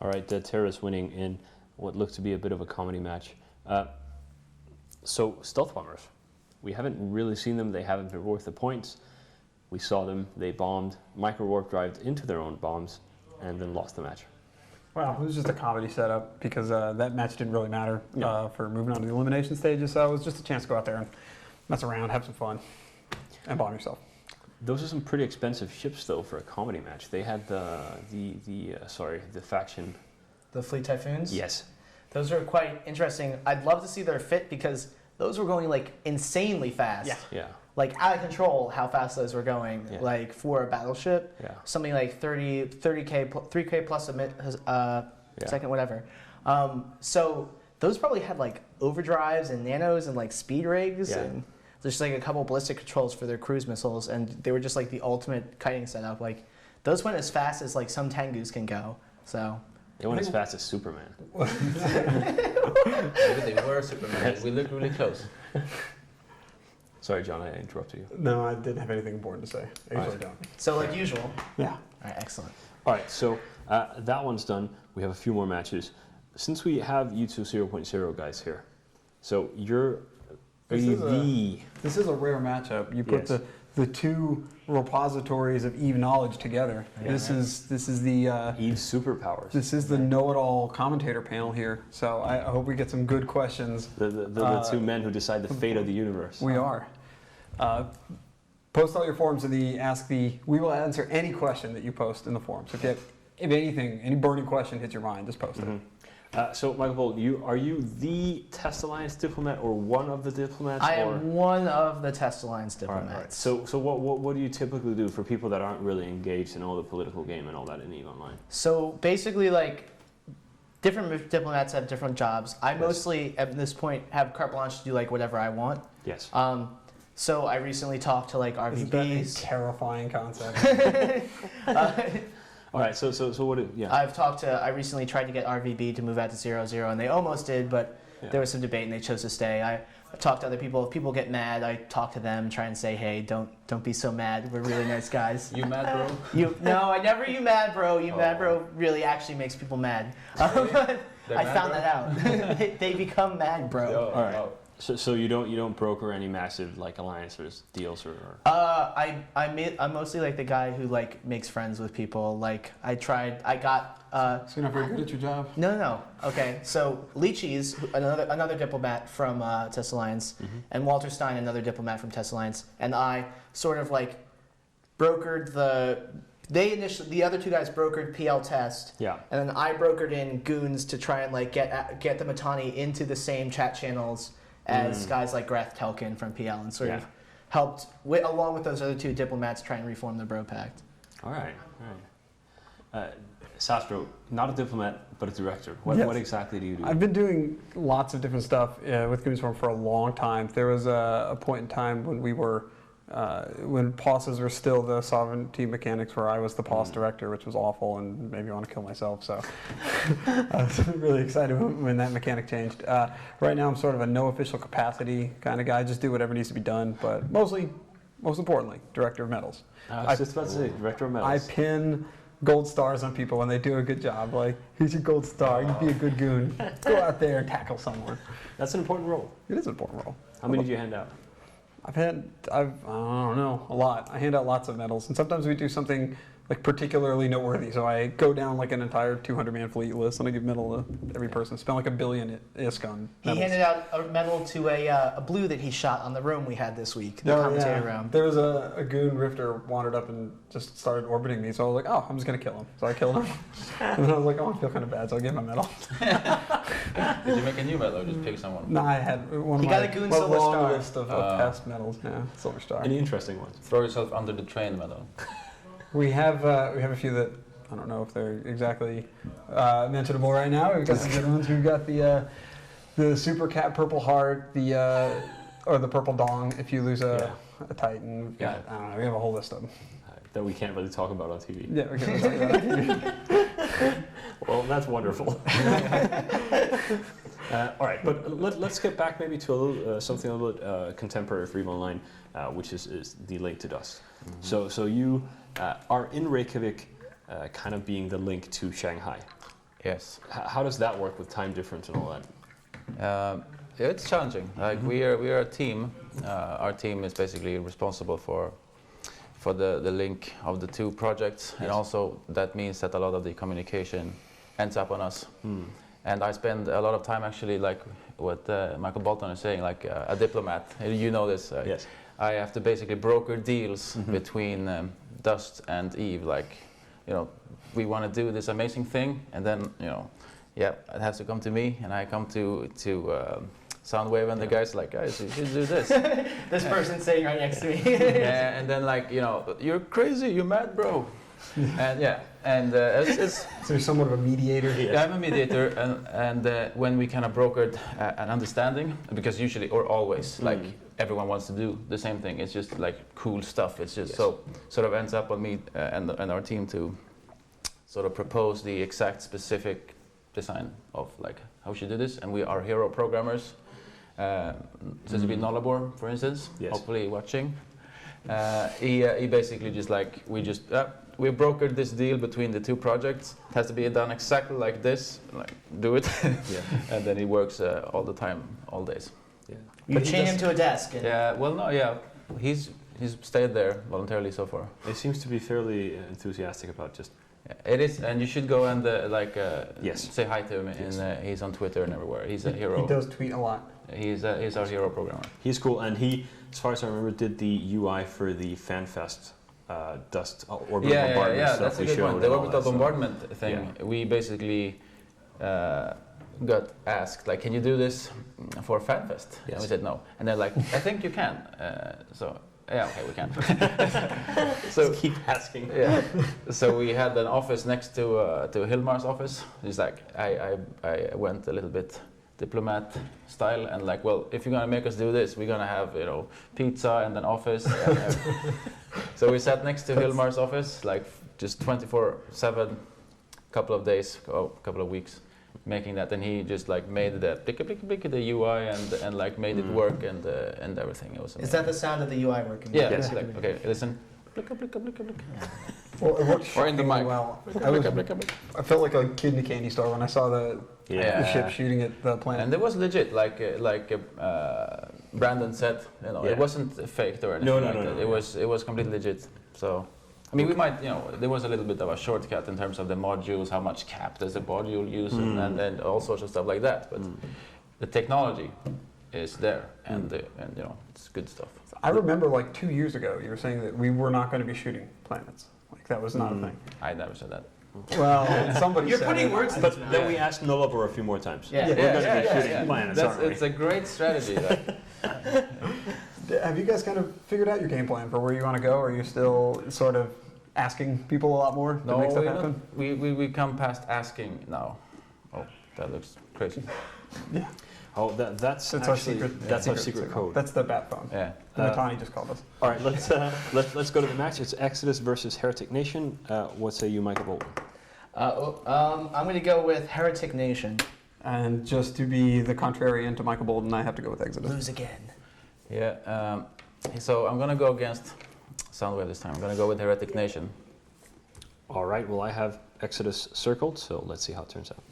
All right, the terrorists winning in what looked to be a bit of a comedy match. So stealth bombers, we haven't really seen them. They haven't been worth the points. We saw them. They bombed, micro warp drived into their own bombs, and then lost the match. Well, it was just a comedy setup because that match didn't really matter for moving on to the elimination stages. So it was just a chance to go out there and mess around, have some fun, and bomb yourself. Those are some pretty expensive ships, though, for a comedy match. They had the faction. The Fleet Typhoons? Yes. Those are quite interesting. I'd love to see their fit because those were going like insanely fast. Yeah. Like out of control how fast those were going. Yeah. Like for a battleship. Yeah. Something like 3K, 3K plus a second, whatever. So those probably had like overdrives and nanos and like speed rigs and there's like a couple ballistic controls for their cruise missiles, and they were just like the ultimate kiting setup. Like those went as fast as like some Tengus can go. So they went as fast as Superman. Maybe they were Superman. We looked really close. Sorry, John, I interrupted you. No, I didn't have anything important to say. I usually don't. So like usual. Yeah. All right, excellent. All right, so that one's done. We have a few more matches. Since we have you two 0.0 guys here, so This is a rare matchup. You put the two repositories of Eve knowledge together. Yeah, this is the Eve superpowers. This is the know-it-all commentator panel here. So I hope we get some good questions. The two men who decide the fate of the universe. We are. Post all your forums in the we will answer any question that you post in the forums. If you have, if anything, any burning question hits your mind, just post it. So, Michael Bolt, are you the Test Alliance diplomat or one of the diplomats? I am one of the Test Alliance diplomats. All right. So what do you typically do for people that aren't really engaged in all the political game and all that in EVE Online? So basically, like, different diplomats have different jobs. I mostly, at this point, have carte blanche to do like whatever I want. Yes. So I recently talked to like RVBs. Isn't that a terrifying concept? All right, so what? I recently tried to get RVB to move out to 0-0, and they almost did, but there was some debate, and they chose to stay. I talked to other people. If people get mad, I talk to them, try and say, hey, don't be so mad. We're really nice guys. You mad, bro? No, I never you mad, bro. You mad, bro really actually makes people mad. I found that out. They become mad, bro. All right. So you don't broker any massive like alliances, deals, or? I'm mostly like the guy who like makes friends with people. Like I got. So you're not very good at your job? No. Okay, so Leachy's another diplomat from Test Alliance, and Walter Stein, another diplomat from Test Alliance, and I sort of like brokered the other two guys brokered PL Test, and then I brokered in goons to try and like get the Mittani into the same chat channels as guys like Greth Telkin from PL, and sort of helped, along with those other two diplomats, try and reform the Bro Pact. All right. Sastro, not a diplomat, but a director. What exactly do you do? I've been doing lots of different stuff with Goons Forum for a long time. There was a point in time when we were, when POSs were still the sovereignty mechanics, where I was the POS director, which was awful and made me want to kill myself. So I was really excited when that mechanic changed. Right now I'm sort of a no official capacity kind of guy. Just do whatever needs to be done, but most importantly, director of medals. I was just about to say, director of medals. I pin gold stars on people when they do a good job. Like, here's your gold star. You be a good goon. Go out there and tackle someone. That's an important role. It is an important role. How many do you hand out? I don't know, a lot. I hand out lots of medals, and sometimes we do something like particularly noteworthy. So I go down like an entire 200-man fleet list, and I give medal to every person. Spend like $1 billion ISK on medals. He handed out a medal to a blue that he shot on the room we had this week, the commentator room. There was a goon rifter wandered up and just started orbiting me, so I was like, oh, I'm just going to kill him. So I killed him. And then I was like, oh, I feel kind of bad, so I'll give him a medal. Did you make a new medal or just pick someone? No, I had one of my long list of past medals. Yeah, Silver Star. Any interesting ones? Throw yourself under the train medal. We have a few that I don't know if they're exactly mentionable right now. We've got some good ones. We've got the Super Cat Purple Heart, or the Purple Dong if you lose a Titan. I don't know. We have a whole list of them that we can't really talk about on TV. Yeah, we can't really talk about on TV. Well, that's wonderful. All right, but let's get back maybe to a little something a little bit contemporary for EVE Online, which is the link to Dust. So you are in Reykjavik, kind of being the link to Shanghai. Yes. How does that work with time difference and all that? It's challenging. Like we are a team. Our team is basically responsible for the link of the two projects, and also that means that a lot of the communication ends up on us. And I spend a lot of time actually, like what Michael Bolton is saying, like a diplomat. You know this. Yes. I have to basically broker deals between Dust and Eve. Like, we want to do this amazing thing, and then it has to come to me, and I come to Soundwave, and the guys like, guys, you should do this. This person's sitting right next to me. Yeah, and then like, you're crazy, you're mad, bro. And it's So you're somewhat of a mediator. yeah, I'm a mediator, and when we kind of brokered an understanding, because usually or always like everyone wants to do the same thing. It's just like cool stuff. It's just so sort of ends up on me and our team to sort of propose the exact specific design of like how we should do this, and we are hero programmers. So to be Nullabor, for instance, hopefully watching. He basically just like we brokered this deal between the two projects. It has to be done exactly like this. Like do it, and then he works all the time, all days. Yeah. You chain him to a desk. And He's stayed there voluntarily so far. He seems to be fairly enthusiastic about just. It is, and you should go and Yes. say hi to him. And he's on Twitter and everywhere. He's a hero. He does tweet a lot. He's our hero programmer. He's cool, and he, as far as I remember, did the UI for the FanFest Dust orbital bombardment Yeah, stuff that's a we good showed one. The and all orbital that stuff. bombardment thing. We basically got asked, like, can you do this for FanFest? And we said no. And they're like, I think you can. Okay, we can. So keep asking. Yeah. So we had an office next to Hilmar's office. He's like, I went a little bit diplomat style and like, well, if you're gonna make us do this, we're gonna have pizza and an office. So we sat next to Hilmar's office, like just 24/7, couple of days, couple of weeks, making that, and he just like made the the UI and like made it work and everything. It was amazing. is that the sound of the UI working? Yeah. Yes. Like, okay, listen. Well, it worked Or in the shockingly mic. well. I felt like a kid in a candy store when I saw the ship shooting at the planet. And it was legit, like Brandon said. It wasn't faked or anything like that. It was completely legit. So, I mean, we might, there was a little bit of a shortcut in terms of the modules, how much cap does the module use, and all sorts of stuff like that. But the technology is there, and it's good stuff. I remember like 2 years ago, you were saying that we were not going to be shooting planets. Like that was not a thing. I never said that. Well, somebody You're said putting it. words in But his mouth. then we asked Nullabor a few more times. Yeah. We're going to be shooting planets, aren't we? It's a great strategy. Have you guys kind of figured out your game plan for where you want to go, or are you still sort of asking people a lot more to make stuff happen? We come past asking now. Oh, that looks crazy. Yeah. Oh, that's our actually, secret. that's our secret code. That's the bat phone. Yeah. Natani just called us. All right, let's go to the match. It's Exodus versus Heretic Nation. What say you, Michael Bolton? I'm going to go with Heretic Nation. And just to be the contrarian to Michael Bolton, I have to go with Exodus. Lose again. Yeah. So I'm gonna go against Soundwave this time. I'm gonna go with Heretic Nation. All right, well, I have Exodus circled, so let's see how it turns out.